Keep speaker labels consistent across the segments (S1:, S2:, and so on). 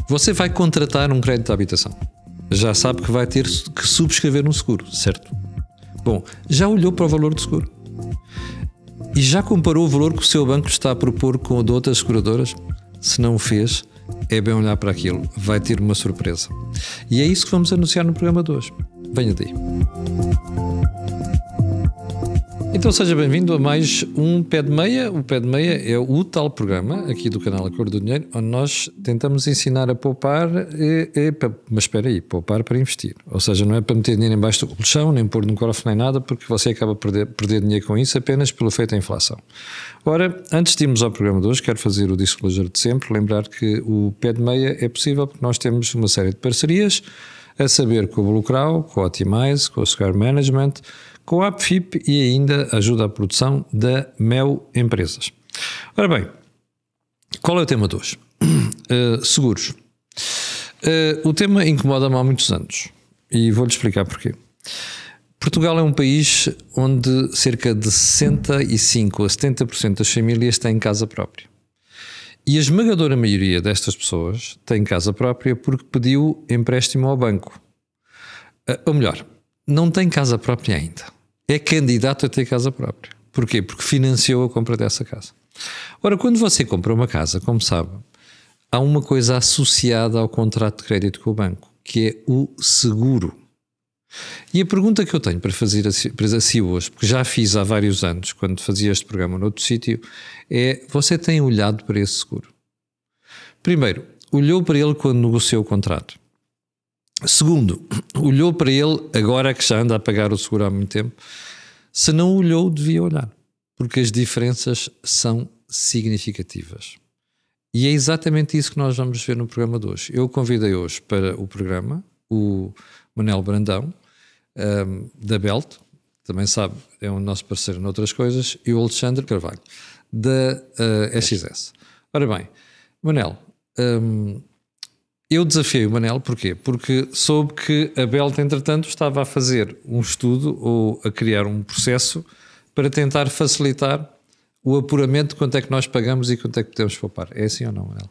S1: Você vai contratar um crédito de habitação. Já sabe que vai ter que subscrever um seguro, certo? Bom, já olhou para o valor do seguro? E já comparou o valor que o seu banco está a propor com o de outras seguradoras? Se não o fez, é bem olhar para aquilo. Vai ter uma surpresa. E é isso que vamos anunciar no programa de hoje. Venha daí. Então seja bem-vindo a mais um Pé de Meia. O Pé de Meia é o tal programa aqui do canal Acordo do Dinheiro, onde nós tentamos ensinar a poupar, mas espera aí, poupar para investir. Ou seja, não é para meter dinheiro embaixo do colchão, nem pôr no cofre nem nada, porque você acaba a perder dinheiro com isso apenas pelo efeito da inflação. Ora, antes de irmos ao programa de hoje, quero fazer o disclosure de sempre, lembrar que o Pé de Meia é possível porque nós temos uma série de parcerias, a saber com o Bluecrow, com a Optimize, com o Square Management, com a AppFip e ainda ajuda à produção da Mel Empresas. Ora bem, qual é o tema de hoje? Seguros. O tema incomoda-me há muitos anos e vou-lhe explicar porquê. Portugal é um país onde cerca de 65% a 70% das famílias têm casa própria. E a esmagadora maioria destas pessoas tem casa própria porque pediu empréstimo ao banco. Ou melhor, não tem casa própria ainda. É candidato a ter casa própria. Porquê? Porque financiou a compra dessa casa. Ora, quando você compra uma casa, como sabe, há uma coisa associada ao contrato de crédito com o banco, que é o seguro. E a pergunta que eu tenho para fazer assim hoje, porque já fiz há vários anos, quando fazia este programa noutro sítio, é: você tem olhado para esse seguro? Primeiro, olhou para ele quando negociou o contrato. Segundo, olhou para ele agora que já anda a pagar o seguro há muito tempo? Se não olhou, devia olhar, porque as diferenças são significativas. E é exatamente isso que nós vamos ver no programa de hoje. Eu convidei hoje para o programa o Manel Brandão, da Belt, também sabe, é um nosso parceiro noutras coisas, e o Alexandre Carvalho, da SXS. Ora bem, Manel, eu desafiei o Manel, porquê? Porque soube que a Belt, entretanto, estava a fazer um estudo ou a criar um processo para tentar facilitar o apuramento de quanto é que nós pagamos e quanto é que podemos poupar. É assim ou não, Manel?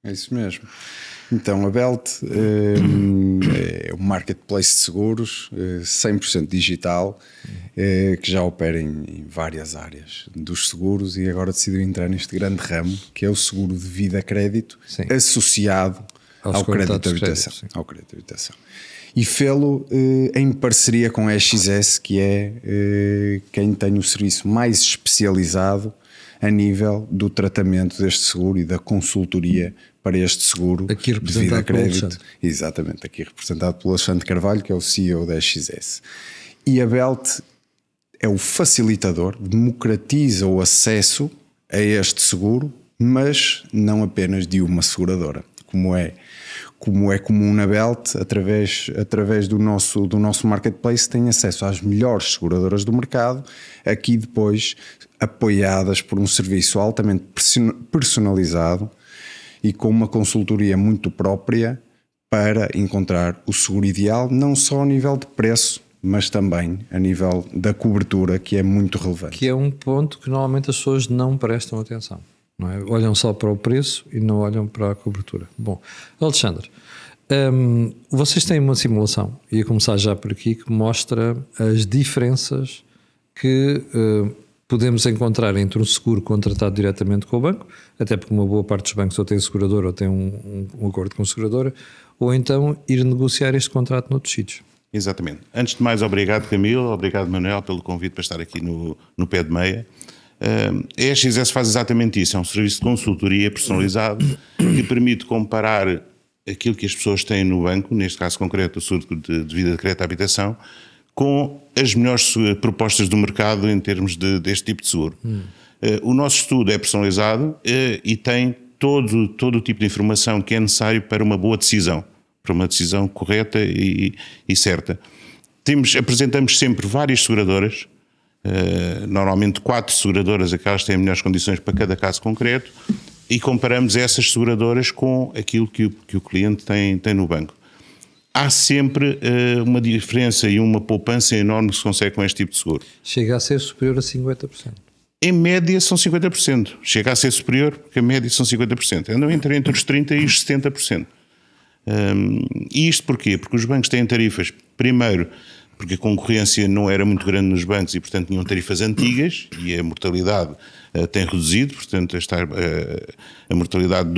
S2: É isso mesmo. Então, a Belt é um marketplace de seguros 100% digital, que já opera em várias áreas dos seguros e agora decidiu entrar neste grande ramo, que é o seguro de vida-crédito, associado ao crédito de habitação. Ao crédito de habitação. E fê-lo em parceria com a XS, que é quem tem o serviço mais especializado a nível do tratamento deste seguro e da consultoria para este seguro
S1: aqui
S2: de vida-crédito. Exatamente, aqui representado pelo Alexandre Carvalho, que é o CEO da XS. E a Belt é o facilitador, democratiza o acesso a este seguro, mas não apenas de uma seguradora, como é comum na Belt, através do nosso marketplace, tem acesso às melhores seguradoras do mercado, aqui depois apoiadas por um serviço altamente personalizado e com uma consultoria muito própria para encontrar o seguro ideal, não só a nível de preço, mas também a nível da cobertura, que é muito relevante.
S1: Que é um ponto que normalmente as pessoas não prestam atenção. Não é? Olham só para o preço e não olham para a cobertura. Bom, Alexandre, vocês têm uma simulação, ia começar já por aqui, que mostra as diferenças que podemos encontrar entre um seguro contratado diretamente com o banco, até porque uma boa parte dos bancos ou tem seguradora ou tem um acordo com a seguradora, ou então ir negociar este contrato noutros sítios.
S3: Exatamente. Antes de mais, obrigado Camilo, obrigado Manuel pelo convite para estar aqui no Pé de Meia. A XS faz exatamente isso, é um serviço de consultoria personalizado que permite comparar aquilo que as pessoas têm no banco, neste caso concreto o seguro de vida de crédito à habitação, com as melhores propostas do mercado em termos deste tipo de seguro. O nosso estudo é personalizado e tem todo o tipo de informação que é necessário para uma boa decisão, para uma decisão correta e certa. Apresentamos sempre várias seguradoras, normalmente 4 seguradoras, aquelas que têm melhores condições para cada caso concreto, e comparamos essas seguradoras com aquilo que o cliente tem no banco. Há sempre uma diferença e uma poupança enorme que se consegue com este tipo de seguro.
S1: Chega a ser superior a 50%.
S3: Em média são 50%. Chega a ser superior, porque a média são 50%. Andam entre os 30% e os 70%. E isto porquê? Porque os bancos têm tarifas, primeiro, porque a concorrência não era muito grande nos bancos e, portanto, tinham tarifas antigas e a mortalidade tem reduzido, portanto, a mortalidade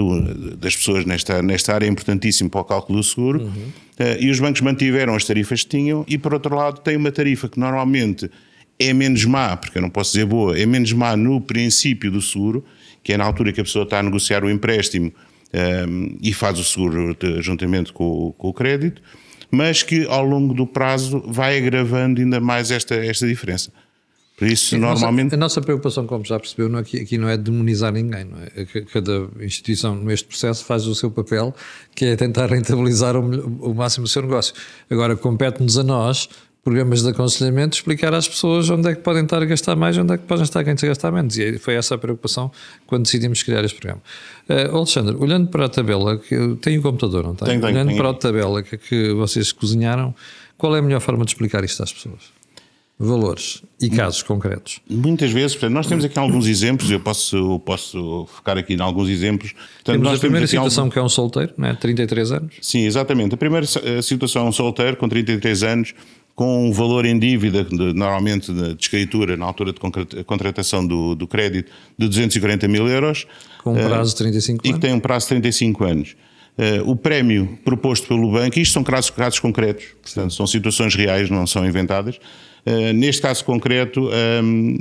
S3: das pessoas nesta área é importantíssima para o cálculo do seguro. E os bancos mantiveram as tarifas que tinham e, por outro lado, tem uma tarifa que normalmente é menos má, porque eu não posso dizer boa, é menos má no princípio do seguro, que é na altura que a pessoa está a negociar o empréstimo e faz o seguro juntamente com o crédito, mas que ao longo do prazo vai agravando ainda mais esta diferença. Por isso, normalmente...
S1: A nossa preocupação, como já percebeu, aqui não é demonizar ninguém, não é? Cada instituição neste processo faz o seu papel, que é tentar rentabilizar o máximo do seu negócio. Agora, compete-nos a nós, programas de aconselhamento, explicar às pessoas onde é que podem estar a gastar mais, onde é que podem estar a gastar menos. E foi essa a preocupação quando decidimos criar este programa. Alexandre, olhando para a tabela, que tem o computador, não tem? Olhando para a tabela que vocês cozinharam, qual é a melhor forma de explicar isto às pessoas? Valores e casos concretos.
S3: Muitas vezes, portanto, nós temos aqui alguns exemplos, eu posso focar aqui em alguns exemplos. Portanto,
S1: temos a primeira situação que é um solteiro, não é? 33 anos.
S3: Sim, exatamente. A primeira situação é um solteiro com 33 anos, com um valor em dívida, normalmente de escritura, na altura de contratação do crédito, de 240 mil euros.
S1: Com um prazo de 35 anos.
S3: E que tem um prazo de 35 anos. O prémio proposto pelo banco, isto são casos concretos, portanto, são situações reais, não são inventadas. Neste caso concreto,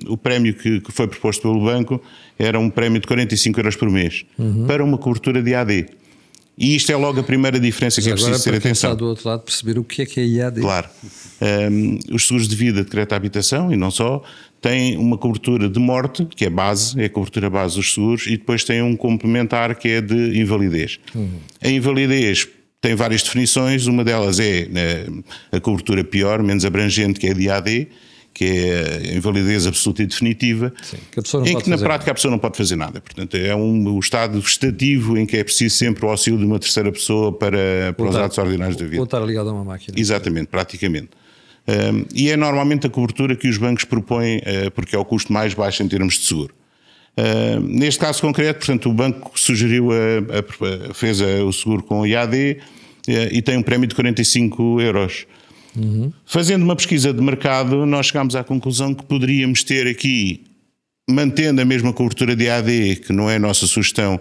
S3: o prémio que foi proposto pelo banco era um prémio de 45 euros por mês, para uma cobertura de AD. E isto é logo a primeira diferença que é preciso ter atenção.
S1: Agora, para quem está do outro lado, perceber o que é IAD.
S3: Claro. Os seguros de vida de crédito à habitação, e não só, têm uma cobertura de morte, que é base, é a cobertura base dos seguros, e depois tem um complementar que é de invalidez. A invalidez tem várias definições, uma delas é a cobertura pior, menos abrangente, que é a de AD, que é a invalidez absoluta e definitiva,
S1: sim,
S3: em que na prática a pessoa não pode fazer nada. Portanto, é o estado vegetativo em que é preciso sempre o auxílio de uma terceira pessoa para os atos ordinários da vida.
S1: Ou estar ligado a uma máquina.
S3: Exatamente, praticamente. E é normalmente a cobertura que os bancos propõem, porque é o custo mais baixo em termos de seguro. Neste caso concreto, portanto, o banco sugeriu, fez o seguro com o IAD e tem um prémio de 45 euros. Fazendo uma pesquisa de mercado, nós chegámos à conclusão que poderíamos ter aqui, mantendo a mesma cobertura de AD, que não é a nossa sugestão,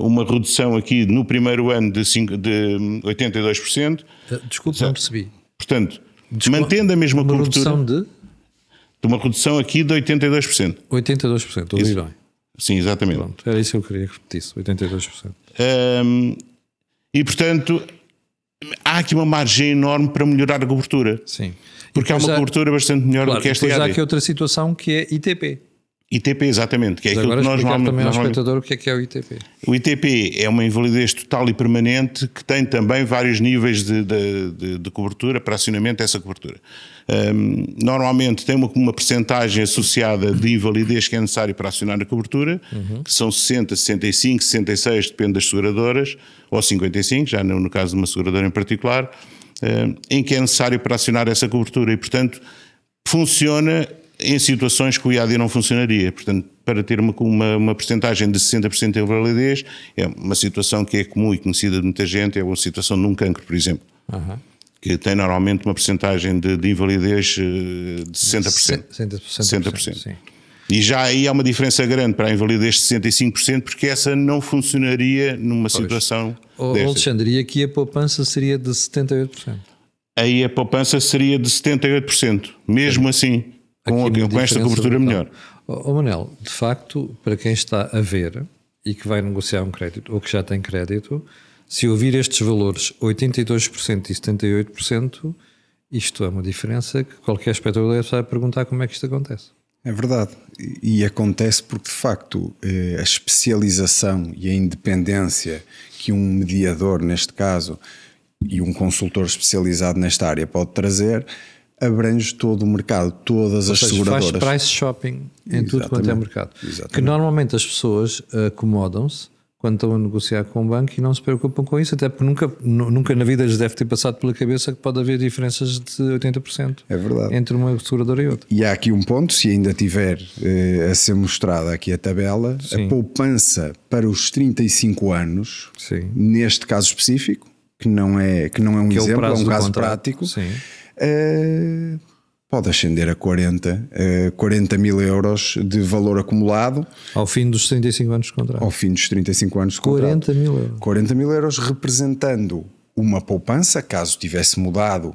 S3: uma redução aqui no primeiro ano de 82%.
S1: Desculpe, não percebi.
S3: Portanto, mantendo a mesma cobertura...
S1: Redução
S3: de uma redução aqui de 82%.
S1: 82%, ouvi bem.
S3: Sim, exatamente.
S1: Pronto, era isso que eu queria que repetisse, 82%.
S3: E, portanto, há aqui uma margem enorme para melhorar a cobertura.
S1: Sim.
S3: Porque há uma cobertura bastante melhor do que esta IAD.
S1: Depois há aqui outra situação que é ITP.
S3: ITP, exatamente, que é aquilo que nós
S1: também ao espectador o que é o ITP.
S3: O ITP é uma invalidez total e permanente que tem também vários níveis de cobertura, para acionamento dessa cobertura. Normalmente tem uma percentagem associada de invalidez que é necessário para acionar a cobertura, que são 60, 65, 66, depende das seguradoras, ou 55, já no caso de uma seguradora em particular, em que é necessário para acionar essa cobertura e, portanto, funciona em situações que o IAD não funcionaria. Portanto, para ter uma percentagem de 60% de invalidez, é uma situação que é comum e conhecida de muita gente, é uma situação de um cancro, por exemplo, que tem normalmente uma percentagem de invalidez de 60%. 60%.
S1: Sim.
S3: E já aí há uma diferença grande para a invalidez de 65%, porque essa não funcionaria numa situação desta.
S1: Alexandre, e aqui a poupança seria de 78%?
S3: Aí a poupança seria de 78%, mesmo assim. Com esta cobertura melhor.
S1: Manel, de facto, para quem está a ver e que vai negociar um crédito ou que já tem crédito, se ouvir estes valores 82% e 78%, isto é uma diferença que qualquer espectador deve estar a perguntar como é que isto acontece.
S2: É verdade, e acontece porque de facto a especialização e a independência que um mediador, neste caso, e um consultor especializado nesta área pode trazer, abrange todo o mercado, todas as seguradoras.
S1: Faz price shopping em tudo quanto é mercado.
S2: Exatamente.
S1: Que normalmente as pessoas acomodam-se quando estão a negociar com o banco e não se preocupam com isso, até porque nunca na vida lhes deve ter passado pela cabeça que pode haver diferenças de 80%.
S2: É verdade.
S1: Entre uma seguradora e outra.
S2: E há aqui um ponto, se ainda tiver a ser mostrada aqui a tabela,
S1: sim,
S2: a poupança para os 35 anos,
S1: sim,
S2: neste caso específico, que não é um
S1: Que
S2: exemplo, é um caso
S1: contrato.
S2: prático,
S1: Sim.
S2: pode ascender a 40 mil euros de valor acumulado
S1: Ao fim dos 35 anos de contrato.
S2: ao fim dos 35 anos de contrato.
S1: 40 mil euros.
S2: 40 mil euros representando uma poupança, caso tivesse mudado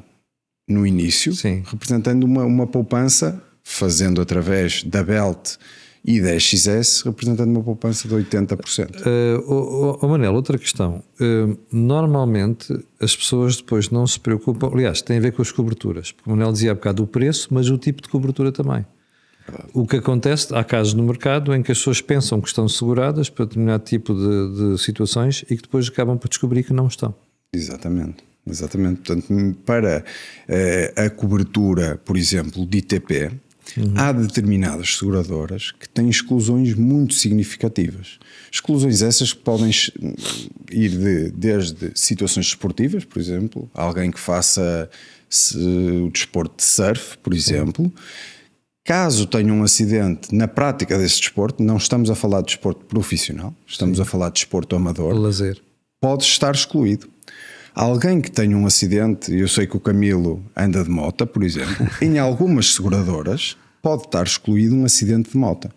S2: no início,
S1: Sim.
S2: representando uma poupança, fazendo através da Belt e da XS, representando uma poupança de 80%.
S1: Manel, outra questão. Normalmente as pessoas depois não se preocupam, aliás, tem a ver com as coberturas, porque o Manel dizia há bocado o preço, mas o tipo de cobertura também. O que acontece, há casos no mercado em que as pessoas pensam que estão seguradas para determinado tipo de situações e que depois acabam por descobrir que não estão.
S2: Exatamente. Portanto, para a cobertura, por exemplo, de ITP, há determinadas seguradoras que têm exclusões muito significativas. Exclusões essas que podem ir desde situações desportivas, por exemplo, alguém que faça o desporto de surf, por exemplo. Caso tenha um acidente na prática desse desporto, não estamos a falar de desporto profissional, estamos a falar de desporto amador,
S1: Lazer.
S2: pode estar excluído. Alguém que tenha um acidente, eu sei que o Camilo anda de moto, por exemplo, em algumas seguradoras pode estar excluído um acidente de moto.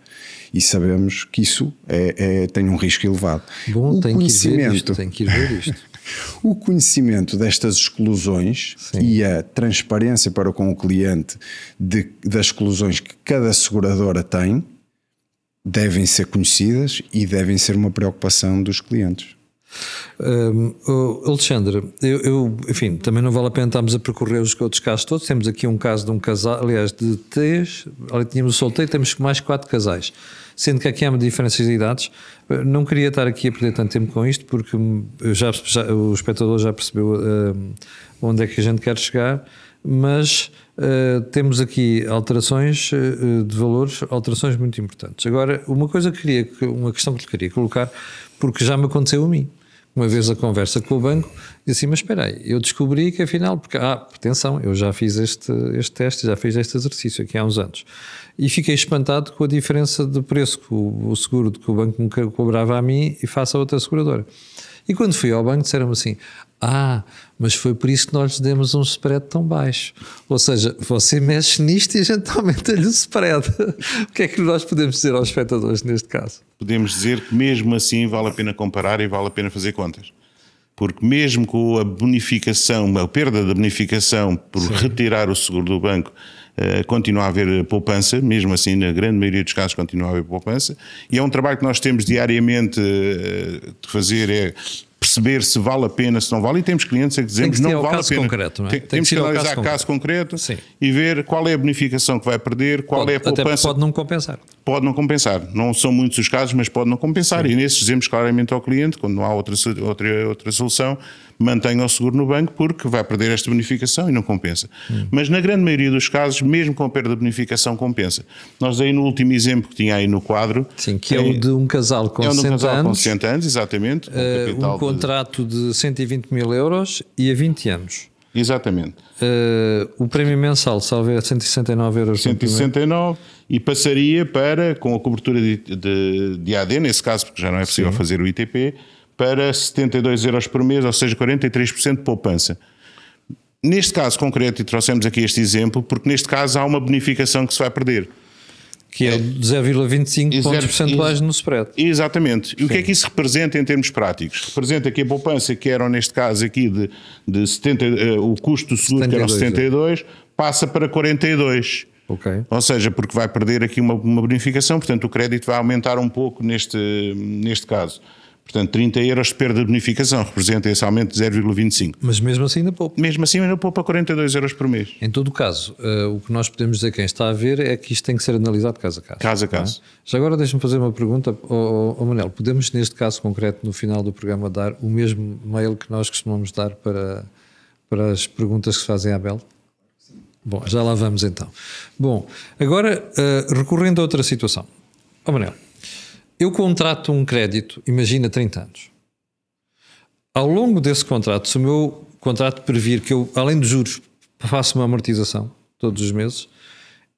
S2: E sabemos que isso tem um risco elevado.
S1: Bom, tem que ir ver isto.
S2: O conhecimento destas exclusões e a transparência para com o cliente das exclusões que cada seguradora tem devem ser conhecidas e devem ser uma preocupação dos clientes.
S1: Alexandre, enfim, também não vale a pena estarmos a percorrer os outros casos todos. Temos aqui um caso de um casal, aliás, de 3, tínhamos o solteiro, temos mais 4 casais, sendo que aqui há uma diferença de idades. Não queria estar aqui a perder tanto tempo com isto, porque o espectador já percebeu onde é que a gente quer chegar, mas temos aqui alterações de valores, alterações muito importantes. Agora, uma questão que lhe queria colocar, porque já me aconteceu a mim. Uma vez a conversa com o banco, disse assim, mas espera aí, eu descobri que afinal, porque, atenção, eu já fiz este teste, já fiz este exercício aqui há uns anos, e fiquei espantado com a diferença de preço que o seguro que o banco me cobrava a mim e face a outra seguradora. E quando fui ao banco disseram-me assim, mas foi por isso que nós lhes demos um spread tão baixo. Ou seja, você mexe nisto e a gente aumenta-lhe o spread. O que é que nós podemos dizer aos espectadores neste caso?
S3: Podemos dizer que mesmo assim vale a pena comparar e vale a pena fazer contas. Porque mesmo com a bonificação, a perda da bonificação por retirar o seguro do banco, continua a haver poupança, mesmo assim na grande maioria dos casos continua a haver poupança, e é um trabalho que nós temos diariamente de fazer, perceber se vale a pena, se não vale, e temos clientes a que dizemos que não vale a pena.
S1: Concreto, não é?
S3: Temos que analisar caso concreto e ver qual é a bonificação que vai perder, qual é a poupança.
S1: Até pode não compensar.
S3: Pode não compensar. Não são muitos os casos, mas pode não compensar. E nesses dizemos claramente ao cliente, quando não há outra solução, mantenha o seguro no banco porque vai perder esta bonificação e não compensa. Mas na grande maioria dos casos, mesmo com a perda de bonificação, compensa. Nós aí no último exemplo que tinha aí no quadro...
S1: Sim, que é o de um casal com 60 anos.
S3: Com 60 anos, exatamente.
S1: Um contrato de 120 mil euros e a 20 anos.
S3: Exatamente.
S1: O prémio mensal, salve a 169 euros.
S3: 169 e passaria para, com a cobertura de AD, nesse caso, porque já não é possível fazer o ITP, para 72 euros por mês, ou seja, 43% de poupança. Neste caso concreto, e trouxemos aqui este exemplo, porque neste caso há uma bonificação que se vai perder.
S1: Que é 0,25 pontos percentuais no spread.
S3: Exatamente. E o que é que isso representa em termos práticos? Representa que a poupança, que era neste caso aqui de 70, o custo do seguro, 72, que eram 72, passa para 42.
S1: Okay.
S3: Ou seja, porque vai perder aqui uma bonificação, portanto o crédito vai aumentar um pouco neste caso. Portanto, 30 euros de perda de bonificação representa esse aumento de 0,25.
S1: Mas mesmo assim ainda poupa.
S3: Mesmo assim ainda poupa 42 euros por mês.
S1: Em todo o caso, o que nós podemos dizer, quem está a ver, é que isto tem que ser analisado caso a caso.
S3: Caso a caso.
S1: Já agora deixa-me fazer uma pergunta ao Manel. Podemos, neste caso concreto, no final do programa, dar o mesmo mail que nós costumamos dar para as perguntas que se fazem à Bel? Bom, já lá vamos então. Bom, agora, recorrendo a outra situação. Manel, eu contrato um crédito, imagina 30 anos. Ao longo desse contrato, se o meu contrato previr que eu, além de juros, faço uma amortização todos os meses,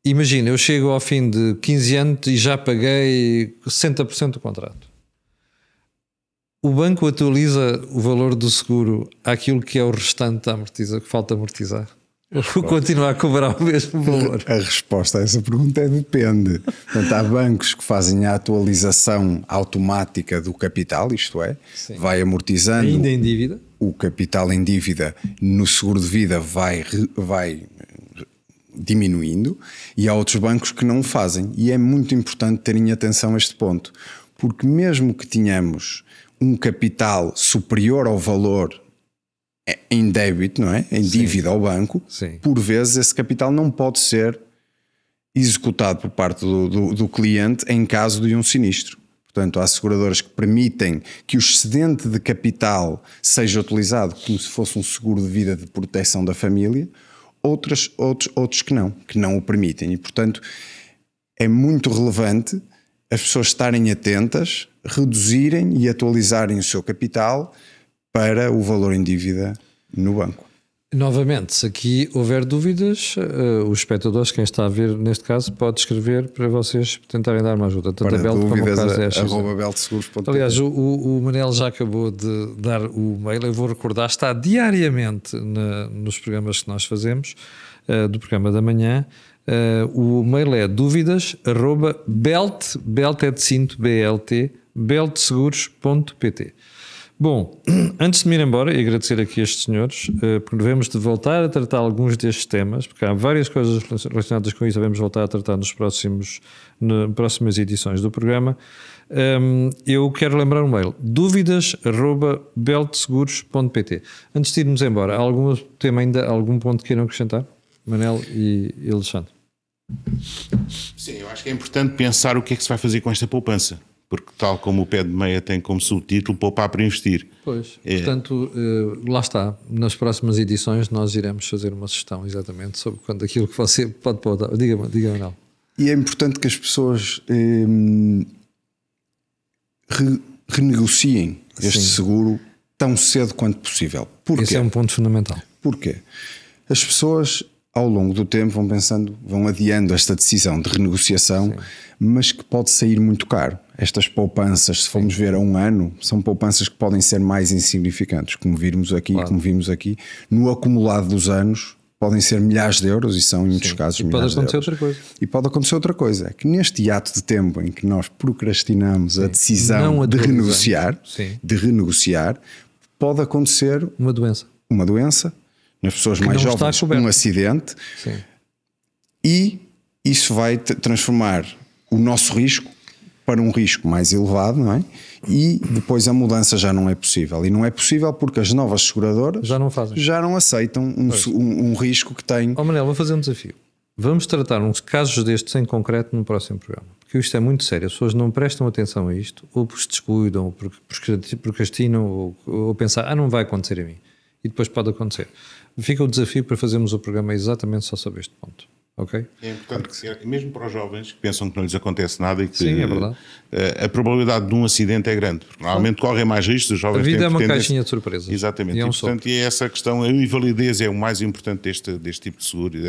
S1: imagina, eu chego ao fim de 15 anos e já paguei 60% do contrato. o banco atualiza o valor do seguro àquilo que é o restante da amortização, que falta amortizar? Ou continua a cobrar o mesmo valor?
S2: A resposta a essa pergunta é depende. Portanto, há bancos que fazem a atualização automática do capital, isto é, sim, vai amortizando.
S1: Ainda em dívida?
S2: O capital em dívida no seguro de vida vai diminuindo, e há outros bancos que não o fazem. E é muito importante terem atenção a este ponto, porque mesmo que tenhamos um capital superior ao valor em débito, não é? Em dívida ao banco, sim, por vezes esse capital não pode ser executado por parte do cliente em caso de um sinistro. Portanto, há seguradoras que permitem que o excedente de capital seja utilizado como se fosse um seguro de vida de proteção da família, outros que não o permitem. E, portanto, é muito relevante as pessoas estarem atentas, reduzirem e atualizarem o seu capital para o valor em dívida no banco.
S1: Novamente, se aqui houver dúvidas, os espectadores, quem está a ver neste caso, pode escrever para vocês tentarem dar uma ajuda. Tanto
S2: para
S1: a Belt como o caso
S2: da @beltseguros.pt.
S1: Aliás, o Manel já acabou de dar o mail, eu vou recordar, está diariamente nos programas que nós fazemos, do programa da manhã. O mail é beltseguros.pt. Bom, antes de me ir embora e agradecer aqui a estes senhores, porque devemos de voltar a tratar alguns destes temas, porque há várias coisas relacionadas com isso, devemos voltar a tratar nas próximas edições do programa. Eu quero lembrar um mail, dúvidas@beltseguros.pt. Antes de irmos embora, há algum tema ainda, algum ponto que queiram acrescentar? Manel e Alexandre.
S3: Sim, eu acho que é importante pensar o que é que se vai fazer com esta poupança. Porque tal como o pé de meia tem como subtítulo, poupar para investir.
S1: Pois, portanto, lá está. Nas próximas edições nós iremos fazer uma sugestão exatamente sobre quanto aquilo que você pode poupar. Diga-me, não.
S2: E é importante que as pessoas renegociem este seguro tão cedo quanto possível. Porquê?
S1: Esse é um ponto fundamental.
S2: Porquê? As pessoas, ao longo do tempo, vão adiando esta decisão de renegociação, mas que pode sair muito caro. Estas poupanças, se formos ver a um ano, são poupanças que podem ser mais insignificantes, como vimos aqui, no acumulado dos anos, podem ser milhares de euros e são, em muitos casos, milhares de euros. E pode acontecer outra coisa, é que neste hiato de tempo em que nós procrastinamos a decisão de renegociar, pode acontecer uma doença nas pessoas mais jovens, um acidente, e isso vai transformar o nosso risco para um risco mais elevado, não é? E depois a mudança já não é possível. E não é possível porque as novas seguradoras já não aceitam um risco que têm.
S1: Manel, vou fazer um desafio. Vamos tratar uns casos destes em concreto no próximo programa. Porque isto é muito sério. As pessoas não prestam atenção a isto, ou porque se descuidam, ou porque procrastinam, ou pensar, não vai acontecer a mim. E depois pode acontecer. Fica o desafio para fazermos o programa exatamente só sobre este ponto. Okay?
S3: É importante que mesmo para os jovens que pensam que não lhes acontece nada e que
S1: é verdade.
S3: A probabilidade de um acidente é grande, porque normalmente correm mais riscos, os jovens.
S1: A vida
S3: têm
S1: é uma caixinha de surpresas.
S3: Exatamente, e portanto é essa questão, a invalidez é o mais importante deste tipo de seguro e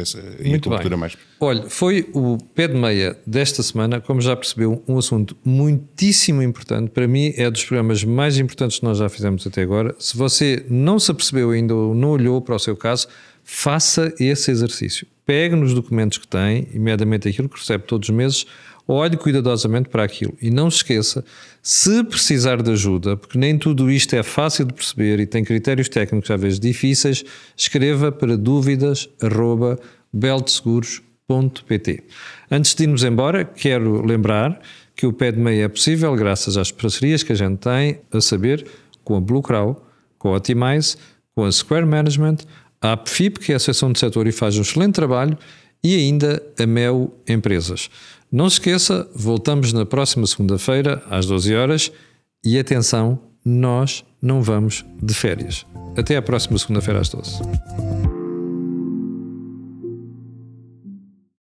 S3: a cobertura mais.
S1: Olha, foi o pé de meia desta semana, como já percebeu, um assunto muitíssimo importante, para mim é dos programas mais importantes que nós já fizemos até agora. Se você não se apercebeu ainda ou não olhou para o seu caso, faça esse exercício. Pegue nos documentos que tem, imediatamente aquilo que recebe todos os meses, olhe cuidadosamente para aquilo. E não se esqueça, se precisar de ajuda, porque nem tudo isto é fácil de perceber e tem critérios técnicos às vezes difíceis, escreva para dúvidas@beltseguros.pt. Antes de irmos embora, quero lembrar que o pé de meia é possível graças às parcerias que a gente tem, a saber, com a Blue Crow, com a Optimize, com a Square Management, a APFIP, que é a Associação do Setor e faz um excelente trabalho, e ainda a MEU Empresas. Não se esqueça, voltamos na próxima segunda-feira, às 12 horas, e atenção, nós não vamos de férias. Até à próxima segunda-feira às 12.